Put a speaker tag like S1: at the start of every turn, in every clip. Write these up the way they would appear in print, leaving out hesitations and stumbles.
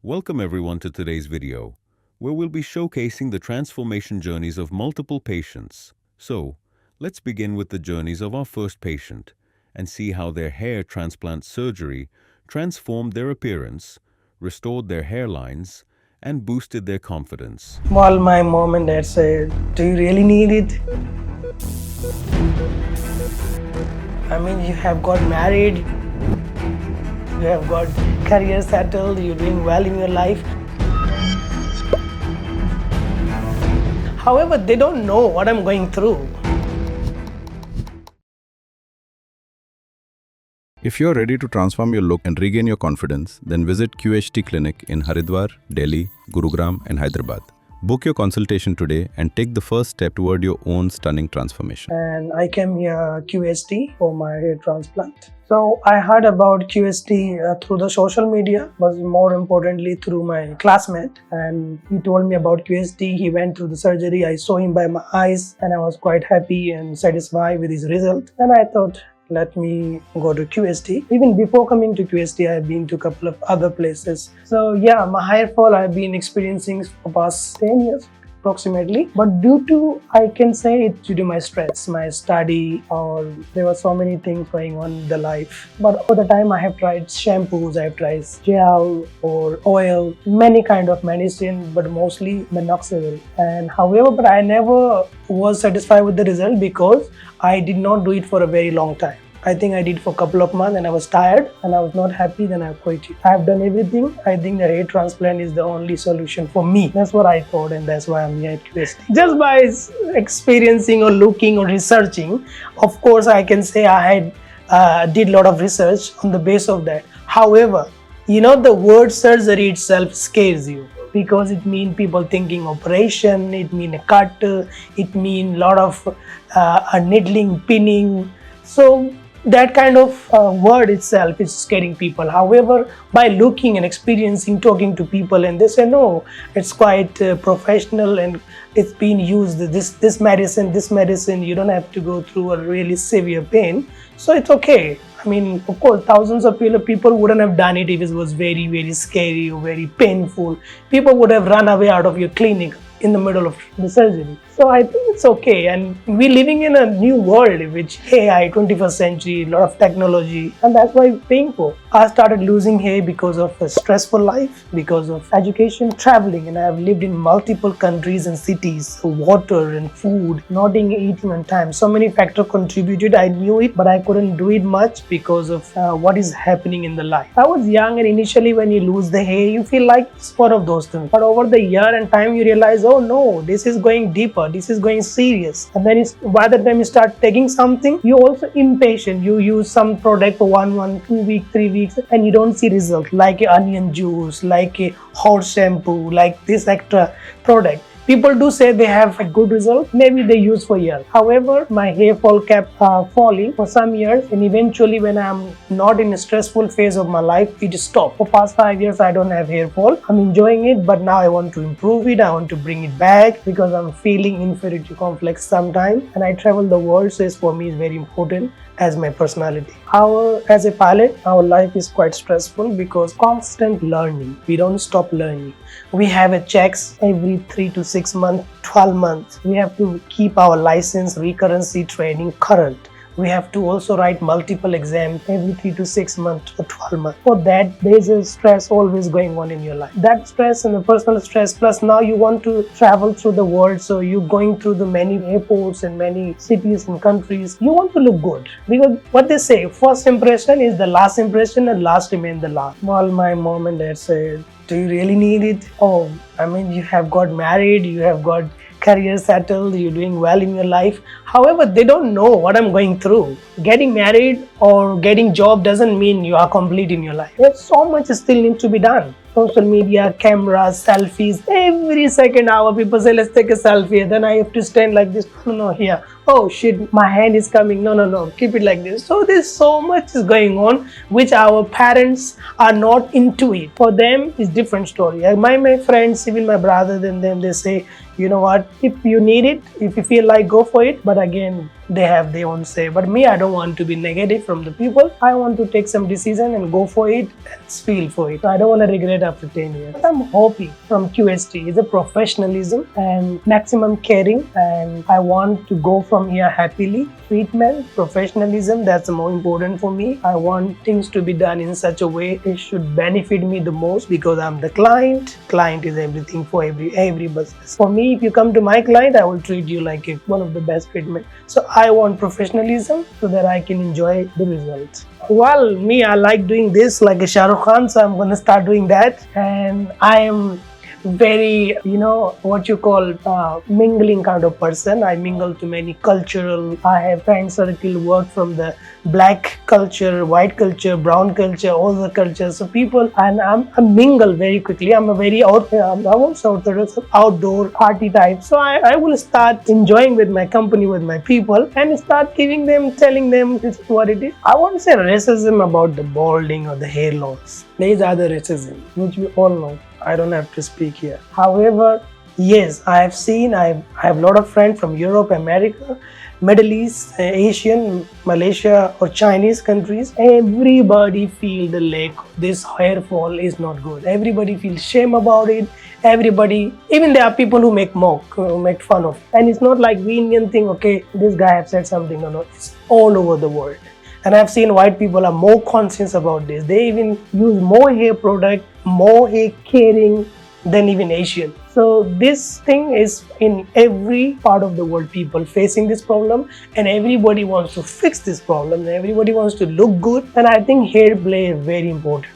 S1: Welcome everyone to today's video, where we'll be showcasing the transformation journeys of multiple patients. So, let's begin with the journeys of our first patient and see how their hair transplant surgery transformed their appearance, restored their hairlines, and boosted their confidence.
S2: Well, my mom and dad said, "Do you really need it? I mean, you have got married, you have got career settled, you're doing well in your life." However, they don't know what I'm going through.
S3: If you're ready to transform your look and regain your confidence, then visit QHT Clinic in Haridwar, Delhi, Gurugram, and Hyderabad. Book your consultation today and take the first step toward your own stunning transformation.
S2: And I came here QHT for my hair transplant. So I heard about QHT through the social media, but more importantly through my classmate. And he told me about QHT. He went through the surgery. I saw him by my eyes and I was quite happy and satisfied with his result. And I thought, let me go to QHT. Even before coming to QHT, I've been to a couple of other places. So yeah, my hair fall I've been experiencing for past 10 years approximately. But I can say it's due to my stress, my study, or there were so many things going on in the life. But over the time I have tried shampoos, I have tried gel or oil, many kind of medicine, but mostly minoxidil. And however, but I never was satisfied with the result because I did not do it for a very long time. I think I did for a couple of months and I was tired and I was not happy, then I quit it. I've done everything. I think the hair transplant is the only solution for me. That's what I thought and that's why I'm here at QHT. Just by experiencing or looking or researching, of course I can say I had did a lot of research on the base of that. However, the word surgery itself scares you, because it means people thinking operation, it means a cut, it means a lot of needling, pinning. So that kind of word itself is scaring people. However, by looking and experiencing, talking to people, and they say, no, it's quite professional and it's been used, this medicine, you don't have to go through a really severe pain. So it's okay. I mean, of course, thousands of people wouldn't have done it if it was very, very scary or very painful. People would have run away out of your clinic in the middle of the surgery. So I think it's okay, and we're living in a new world which AI, 21st century, a lot of technology, and that's why it's painful. I started losing hair because of a stressful life, because of education, traveling, and I've lived in multiple countries and cities, water and food, not eating on time. So many factors contributed. I knew it, but I couldn't do it much because of what is happening in the life. I was young, and initially when you lose the hair, you feel like it's one of those things. But over the year and time, you realize, oh no, this is going deeper. This is going serious. And then by the time you start taking something, you're also impatient. You use some product for 2 weeks, 3 weeks, and you don't see results, like a onion juice, like a horse shampoo, like this extra product. People do say they have a good result. Maybe they use for years. However, my hair fall kept falling for some years, and eventually when I'm not in a stressful phase of my life, it stopped. For past 5 years, I don't have hair fall. I'm enjoying it, but now I want to improve it. I want to bring it back because I'm feeling inferiority complex sometimes, and I travel the world, so for me it's very important as my personality. As a pilot, our life is quite stressful because constant learning. We don't stop learning. We have a checks every 3 to 6 months, 12 months. We have to keep our license recurrency training current. We have to also write multiple exams every 3 to 6 months or 12 months. For that, there's a stress always going on in your life. That stress and the personal stress, plus now you want to travel through the world, so you're going through the many airports and many cities and countries. You want to look good, because what they say, first impression is the last impression and last remain the last. Well, my mom and dad said, do you really need it? Oh, I mean, you have got married, you have got career settled, you're doing well in your life. However, they don't know what I'm going through. Getting married or getting job doesn't mean you are complete in your life. There's so much still needs to be done. Social media, cameras, selfies, every second hour people say, let's take a selfie. Then I have to stand like this, no, here. Oh shit, my hand is coming, no, keep it like this. So there's so much is going on which our parents are not into it. For them, it's different story. My friends, even my brother, then them, they say, you know what, if you need it, if you feel like, go for it. But again, they have their own say. But me, I don't want to be negative from the people. I want to take some decision and go for it and feel for it. I don't want to regret after 10 years. What I'm hoping from QHT is a professionalism and maximum caring, and I want to go from here happily. Treatment, professionalism, that's the more important for me. I want things to be done in such a way it should benefit me the most, because I'm the client. Client is everything for every business. For me, if you come to my client, I will treat you like one of the best treatment. So I want professionalism so that I can enjoy the results. Well, me, I like doing this like a Shah Rukh Khan, so I'm gonna start doing that. And I am very, what you call mingling kind of person. I mingle to many cultural. I have friend circle, work from the black culture, white culture, brown culture, all the cultures. So people, and I mingle very quickly. I'm a very outdoor party type. So I will start enjoying with my company, with my people, and start telling them this is what it is. I won't say racism about the balding or the hair loss. There is other racism, which we all know. I don't have to speak here. However, yes, I have seen, I have a lot of friends from Europe, America, Middle East, Asian, Malaysia or Chinese countries. Everybody feel the lack. This hair fall is not good. Everybody feels shame about it. Everybody, even there are people who make fun of it. And it's not like we Indian thing, okay, this guy have said something or not. It's all over the world. And I've seen white people are more conscious about this. They even use more hair product, more hair caring than even Asian. So this thing is in every part of the world, people facing this problem, and everybody wants to fix this problem, and everybody wants to look good. And I think hair play a very important.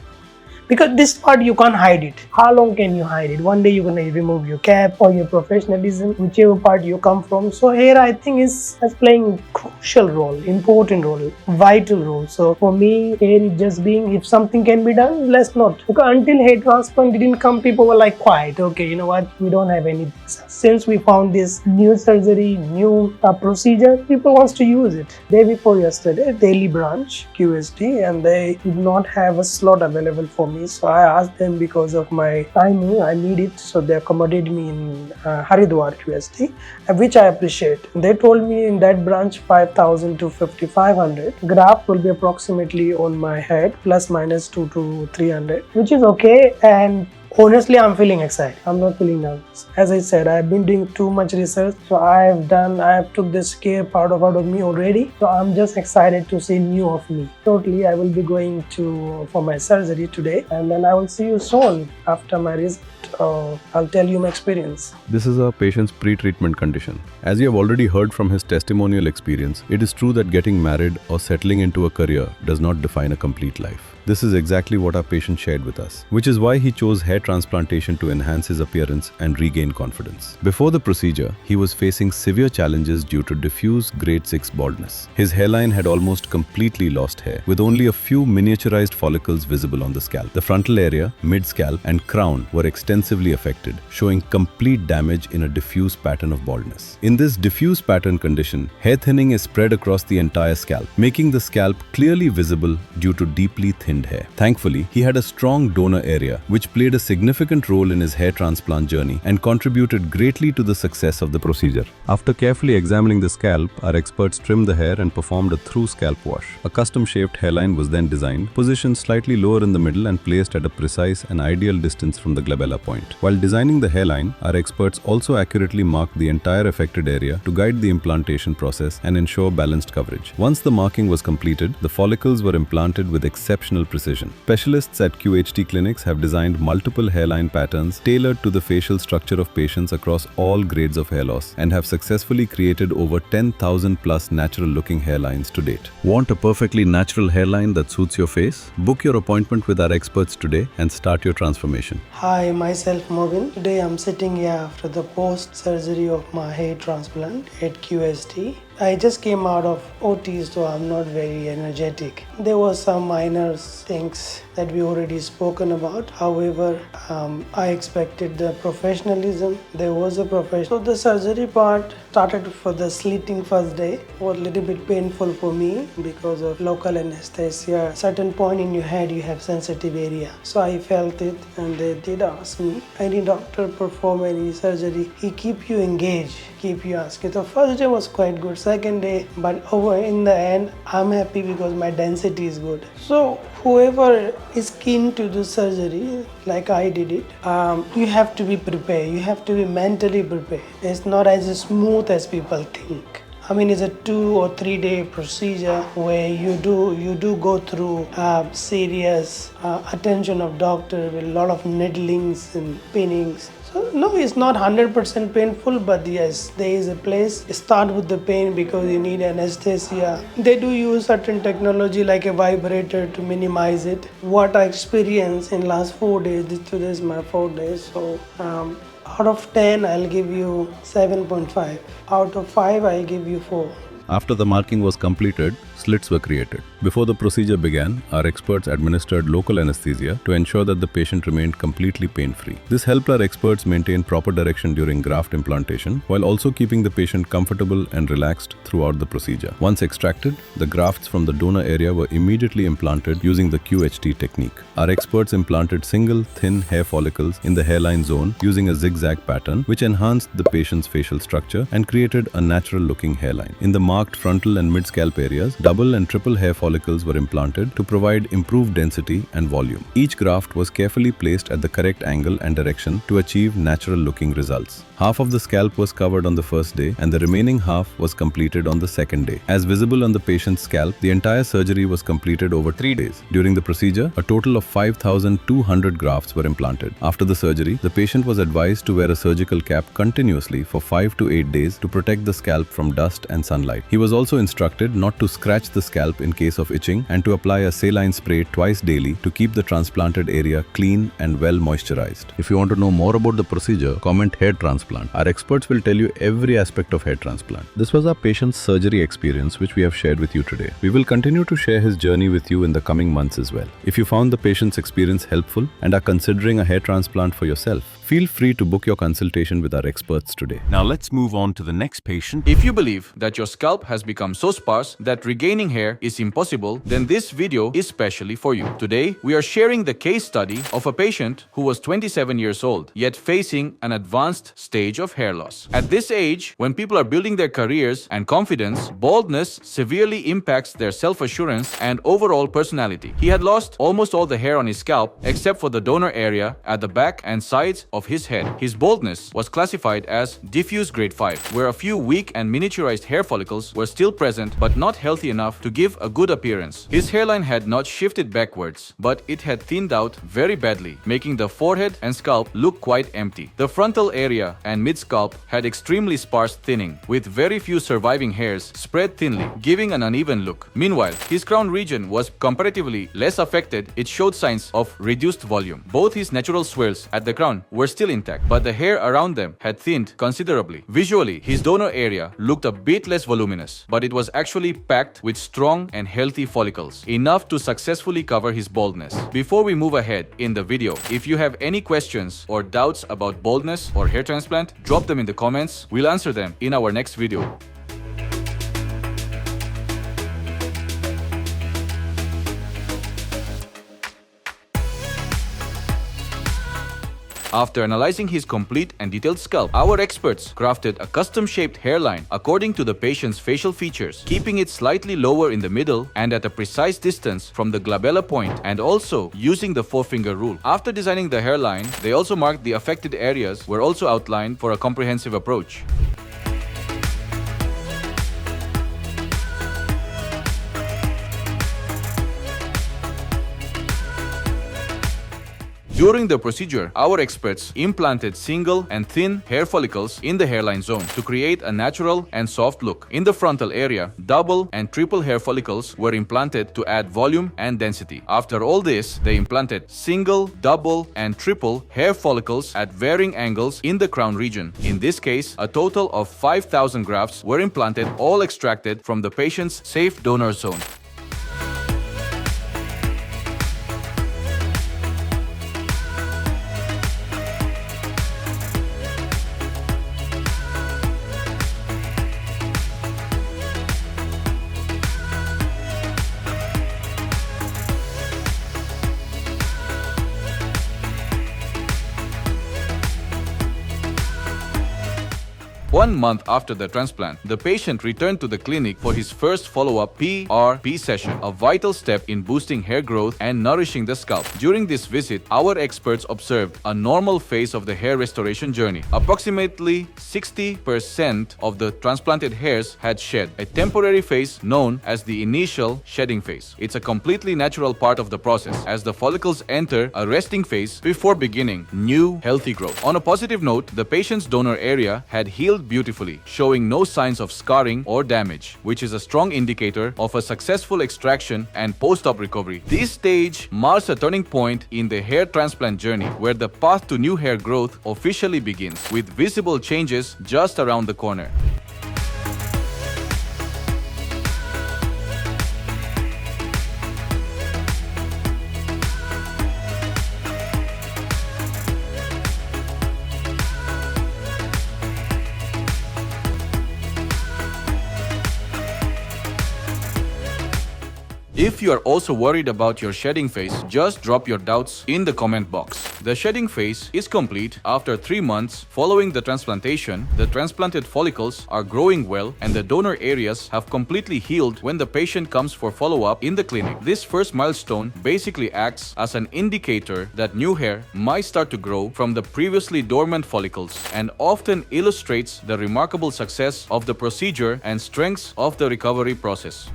S2: Because this part you can't hide it. How long can you hide it? One day you're gonna remove your cap or your professionalism, whichever part you come from. So hair, I think, is playing crucial role, important role, vital role. So for me, hair is just being, if something can be done, let's not. Because until hair transplant didn't come, people were like quiet. Okay, you know what? We don't have anything. Since we found this new surgery, new procedure, people wants to use it. Day before yesterday, Delhi branch, QHT, and they did not have a slot available for me. So I asked them, because of my timing, I need it. So they accommodated me in Haridwar QHT, which I appreciate. They told me in that branch 5,000 to 5,500. Graft will be approximately on my head, plus minus 2 to 300, which is okay. And honestly, I'm feeling excited. I'm not feeling nervous. As I said, I've been doing too much research. So I have took the scare part out of me already. So I'm just excited to see new of me. Totally, I will be going for my surgery today. And then I will see you soon after my result. I'll tell you my experience.
S3: This is our patient's pre-treatment condition. As you have already heard from his testimonial experience, it is true that getting married or settling into a career does not define a complete life. This is exactly what our patient shared with us, which is why he chose hair transplantation to enhance his appearance and regain confidence. Before the procedure, he was facing severe challenges due to diffuse grade 6 baldness. His hairline had almost completely lost hair, with only a few miniaturized follicles visible on the scalp. The frontal area, mid-scalp, and crown were extensively affected, showing complete damage in a diffuse pattern of baldness. In this diffuse pattern condition, hair thinning is spread across the entire scalp, making the scalp clearly visible due to deeply thinned hair. Thankfully, he had a strong donor area, which played a significant role in his hair transplant journey and contributed greatly to the success of the procedure. After carefully examining the scalp, our experts trimmed the hair and performed a through scalp wash. A custom-shaped hairline was then designed, positioned slightly lower in the middle and placed at a precise and ideal distance from the glabella point. While designing the hairline, our experts also accurately marked the entire affected area to guide the implantation process and ensure balanced coverage. Once the marking was completed, the follicles were implanted with exceptional precision. Specialists at QHT clinics have designed multiple hairline patterns tailored to the facial structure of patients across all grades of hair loss and have successfully created over 10,000 plus natural-looking hairlines to date. Want a perfectly natural hairline that suits your face? Book your appointment with our experts today and start your transformation.
S2: Hi, myself Morgan. Today I'm sitting here after the post-surgery of my hair transplant at QHT. I just came out of OT, so I'm not very energetic. There was some minor things that we already spoken about. However, I expected the professionalism. There was a profession. So the surgery part started for the slitting first day. It was a little bit painful for me because of local anesthesia. Certain point in your head you have sensitive area. So I felt it, and they did ask me, any doctor perform any surgery, he keep you engaged, keep you asking. The first day was quite good, second day, but over in the end I'm happy because my density is good. So whoever is keen to do surgery like I did it, you have to be prepared, you have to be mentally prepared. It's not as smooth as people think. I mean, it's a 2 or 3 day procedure where you do go through serious attention of doctor with a lot of needlings and pinnings. So no, it's not 100% painful, but yes, there is a place. Start with the pain because you need anesthesia. They do use certain technology like a vibrator to minimize it. What I experienced in last 4 days, today is my 4 days, so out of 10, I'll give you 7.5. Out of 5, I'll give you 4.
S3: After the marking was completed, slits were created. Before the procedure began, our experts administered local anesthesia to ensure that the patient remained completely pain-free. This helped our experts maintain proper direction during graft implantation while also keeping the patient comfortable and relaxed throughout the procedure. Once extracted, the grafts from the donor area were immediately implanted using the QHT technique. Our experts implanted single, thin hair follicles in the hairline zone using a zigzag pattern which enhanced the patient's facial structure and created a natural-looking hairline. In the marked frontal and mid-scalp areas, double and triple hair follicles were implanted to provide improved density and volume. Each graft was carefully placed at the correct angle and direction to achieve natural-looking results. Half of the scalp was covered on the first day and the remaining half was completed on the second day. As visible on the patient's scalp, the entire surgery was completed over 3 days. During the procedure, a total of 5,200 grafts were implanted. After the surgery, the patient was advised to wear a surgical cap continuously for 5 to 8 days to protect the scalp from dust and sunlight. He was also instructed not to scratch the scalp in case of itching and to apply a saline spray twice daily to keep the transplanted area clean and well moisturized. If you want to know more about the procedure, comment hair transplant. Our experts will tell you every aspect of hair transplant. This was our patient's surgery experience which we have shared with you today. We will continue to share his journey with you in the coming months as well. If you found the patient's experience helpful and are considering a hair transplant for yourself, feel free to book your consultation with our experts today.
S1: Now let's move on to the next patient.
S4: If you believe that your scalp has become so sparse that regaining hair is impossible, then this video is specially for you. Today, we are sharing the case study of a patient who was 27 years old, yet facing an advanced stage of hair loss. At this age, when people are building their careers and confidence, baldness severely impacts their self-assurance and overall personality. He had lost almost all the hair on his scalp except for the donor area at the back and sides of his head. His baldness was classified as diffuse grade 5, where a few weak and miniaturized hair follicles were still present but not healthy enough to give a good appearance. His hairline had not shifted backwards, but it had thinned out very badly, making the forehead and scalp look quite empty. The frontal area and mid-scalp had extremely sparse thinning, with very few surviving hairs spread thinly, giving an uneven look. Meanwhile, his crown region was comparatively less affected. It showed signs of reduced volume. Both his natural swirls at the crown were still intact, but the hair around them had thinned considerably. Visually, his donor area looked a bit less voluminous, but it was actually packed with strong and healthy follicles, enough to successfully cover his baldness. Before we move ahead in the video, if you have any questions or doubts about baldness or hair transplant, drop them in the comments. We'll answer them in our next video. After analyzing his complete and detailed scalp, our experts crafted a custom-shaped hairline according to the patient's facial features, keeping it slightly lower in the middle and at a precise distance from the glabella point, and also using the four-finger rule. After designing the hairline, they also marked the affected areas were also outlined for a comprehensive approach. During the procedure, our experts implanted single and thin hair follicles in the hairline zone to create a natural and soft look. In the frontal area, double and triple hair follicles were implanted to add volume and density. After all this, they implanted single, double, and triple hair follicles at varying angles in the crown region. In this case, a total of 5,000 grafts were implanted, all extracted from the patient's safe donor zone. One month after the transplant, the patient returned to the clinic for his first follow-up PRP session, a vital step in boosting hair growth and nourishing the scalp. During this visit, our experts observed a normal phase of the hair restoration journey. Approximately 60% of the transplanted hairs had shed, a temporary phase known as the initial shedding phase. It's a completely natural part of the process, as the follicles enter a resting phase before beginning new, healthy growth. On a positive note, the patient's donor area had healed beautifully, showing no signs of scarring or damage, which is a strong indicator of a successful extraction and post-op recovery. This stage marks a turning point in the hair transplant journey, where the path to new hair growth officially begins, with visible changes just around the corner. If you are also worried about your shedding phase, just drop your doubts in the comment box. The shedding phase is complete after 3 months following the transplantation. The transplanted follicles are growing well and the donor areas have completely healed when the patient comes for follow-up in the clinic. This first milestone basically acts as an indicator that new hair might start to grow from the previously dormant follicles, and often illustrates the remarkable success of the procedure and strengths of the recovery process.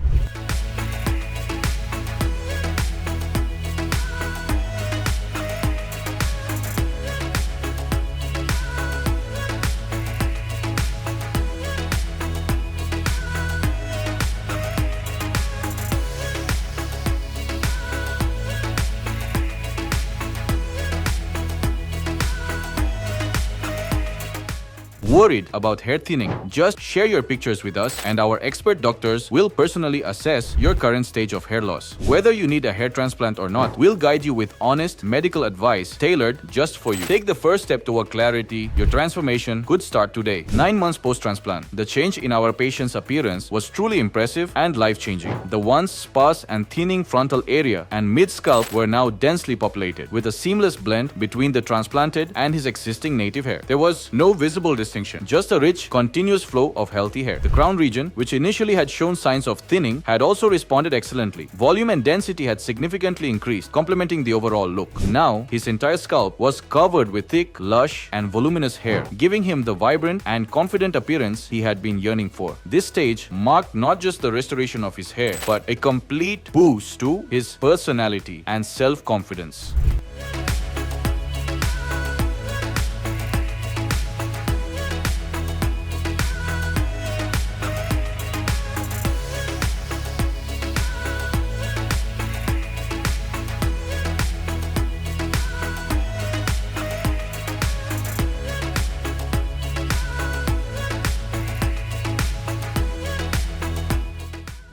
S4: Worried about hair thinning? Just share your pictures with us and our expert doctors will personally assess your current stage of hair loss. Whether you need a hair transplant or not, we'll guide you with honest medical advice tailored just for you. Take the first step toward clarity. Your transformation could start today. 9 months post-transplant, the change in our patient's appearance was truly impressive and life-changing. The once sparse and thinning frontal area and mid-scalp were now densely populated, with a seamless blend between the transplanted and his existing native hair. There was no visible distinction, just a rich, continuous flow of healthy hair. The crown region, which initially had shown signs of thinning, had also responded excellently. Volume and density had significantly increased, complementing the overall look. Now, his entire scalp was covered with thick, lush, and voluminous hair, giving him the vibrant and confident appearance he had been yearning for. This stage marked not just the restoration of his hair, but a complete boost to his personality and self-confidence.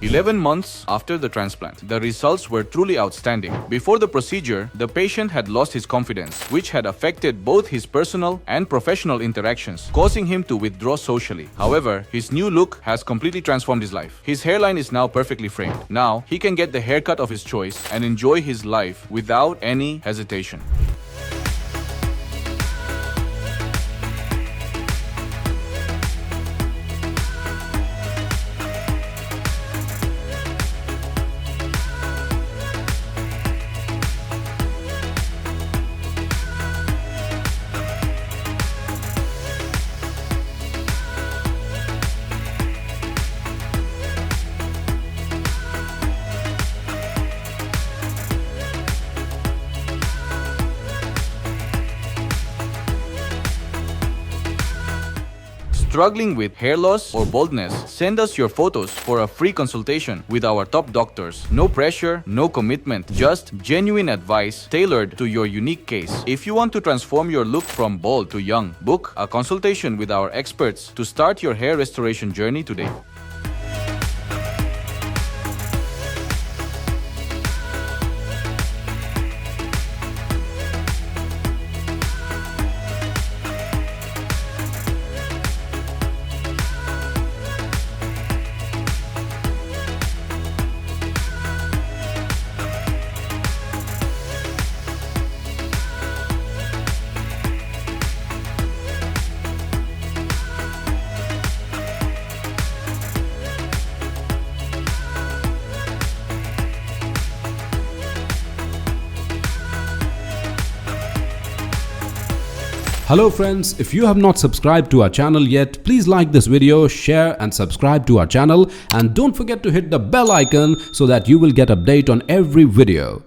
S4: 11 months after the transplant, the results were truly outstanding. Before the procedure, the patient had lost his confidence, which had affected both his personal and professional interactions, causing him to withdraw socially. However, his new look has completely transformed his life. His hairline is now perfectly framed. Now, he can get the haircut of his choice and enjoy his life without any hesitation. Struggling with hair loss or baldness? Send us your photos for a free consultation with our top doctors. No pressure, no commitment, just genuine advice tailored to your unique case. If you want to transform your look from bald to young, book a consultation with our experts to start your hair restoration journey today.
S5: Hello friends, if you have not subscribed to our channel yet, please like this video, share and subscribe to our channel, and don't forget to hit the bell icon so that you will get update on every video.